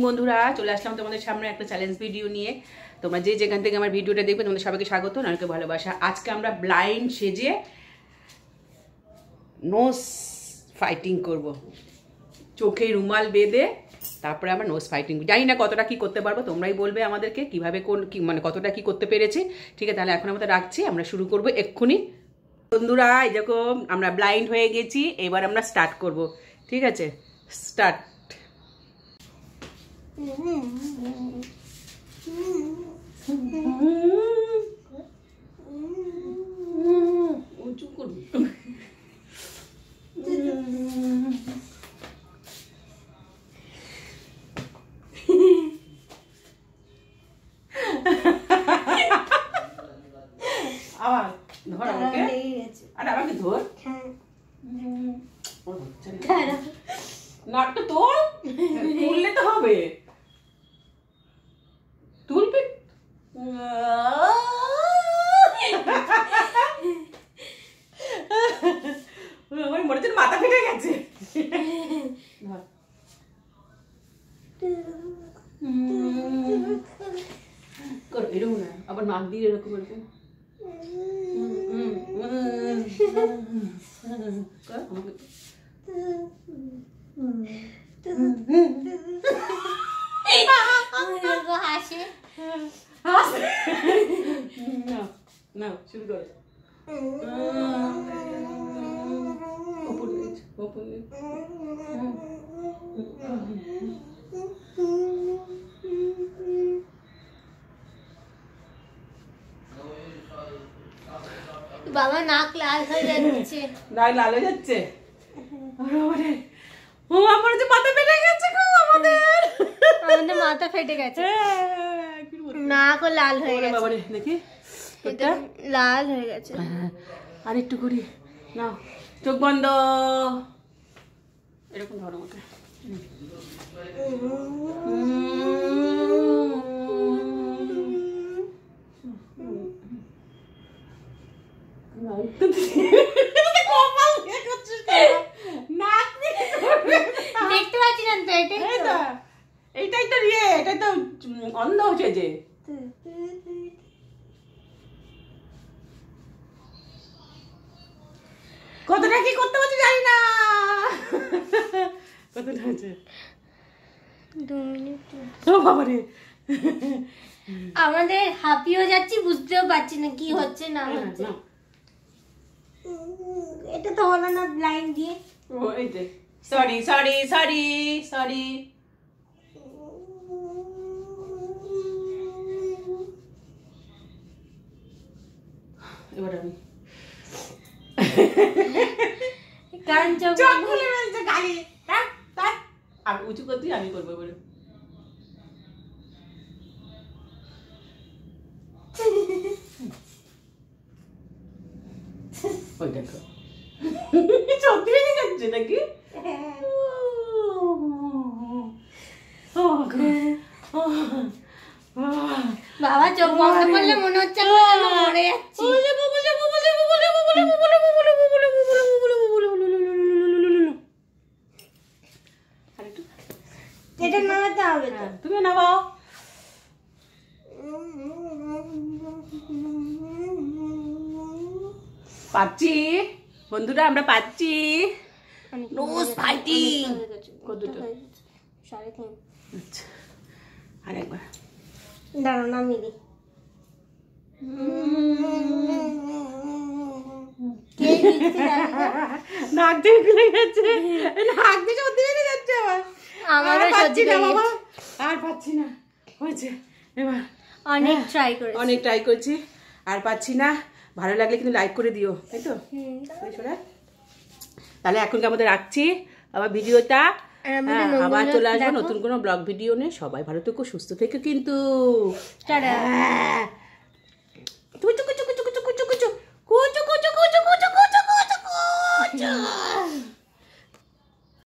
বন্ধুরা চলে আসলাম তোমাদের সামনে একটা চ্যালেঞ্জ ভিডিও নিয়ে। তোমরা যে যেখান থেকে আমার ভিডিওটা দেখবে তোমাদের সবাইকে স্বাগত, নারকে ভালোবাসা। আজকে আমরা ব্লাইন্ড সেজে নোজ ফাইটিং করব, চোখে রুমাল বেঁধে তারপরে আমরা নোজ ফাইটিং। জানি না কতটা কি করতে পারবো, তোমরাই বলবে আমাদেরকে কিভাবে কি মানে কতটা কি করতে পেরেছি। ঠিক আছে, তাহলে এখন আমাদের রাখছি, আমরা শুরু করব এক্ষুনি। বন্ধুরা এই দেখো আমরা ব্লাইন্ড হয়ে গেছি, এবার আমরা স্টার্ট করব। ঠিক আছে, স্টার্ট। উঁচু করবি আবার ধর আমাকে, আর আমাকে ধর নাকটা তোল, তুললে তো হবে, তুলবি। আমার মনে হচ্ছে মাথা ফেটে গেছে। এরকম না, আবার নাক দিয়ে এরকম এরকম না, শুরু করো। বাবা নাক লাল হয়ে যাচ্ছে, নাক লাল হয়ে যাচ্ছে। ও আমার যে মাথা ফেটে গেছে গো, আমাদের মাথা ফেটে গেছে, নাকও লাল হয়ে গেছে। বাবা রে, দেখি এটা লাল হয়ে গেছে। আর একটু করি, নাও চোখ বন্ধ, এরকম ধরো আমাকে। দেখতে পাচ্ছি না তো, এইটাই তো রে, এটাই তো অন্ধ হচ্ছে যে। কতটা কি করতে পারছি জানি না, কতটা হচ্ছে 2 মিনিট। ও বাবা রে, আমাদের হাঁপিয়েও যাচ্ছি, বুঝতেও পারছি না কি হচ্ছে না হচ্ছে। এটা তো হলো না ব্লাইন্ড দিয়ে। ও এই যে সরি সরি সরি সরি। এবার আমি কারণ চোখ খুলে ফেলছে গালি, আর উঁচু করতে আমি করবো এবারে। ওই দেখো সত্যি বেরিয়ে যাচ্ছে নাকি? বাবা চোখ বন্ধ করলে মনে হচ্ছে মরে যাচ্ছি। এটা নামাতে হবে তো, তুমি নামাও। পাচ্ছি বন্ধুরা, আমরা পাচ্ছি নোজ ফাইটিং। কতটা? 3.5। আচ্ছা, আর একবার দাঁড়াও নামিয়ে দিই। নাক দিয়ে খুলে গেছে, নাক দিয়ে সত্যি বেরিয়ে যাচ্ছে। আমারও সত্যি বাবা, আর পাচ্ছি না, হয়েছে এবার। অনেক ট্রাই করছি, আর পাচ্ছি না। ভালো লাগলে কিন্তু লাইক করে দিও, তাই তো? তাহলে এখনকে আমাদের রাখছি, আবার ভিডিওটা আবার চলে আসবো নতুন কোনো ব্লগ ভিডিও নিয়ে। সবাই ভালো থেকো, সুস্থ থেকো কিন্তু। টাটা।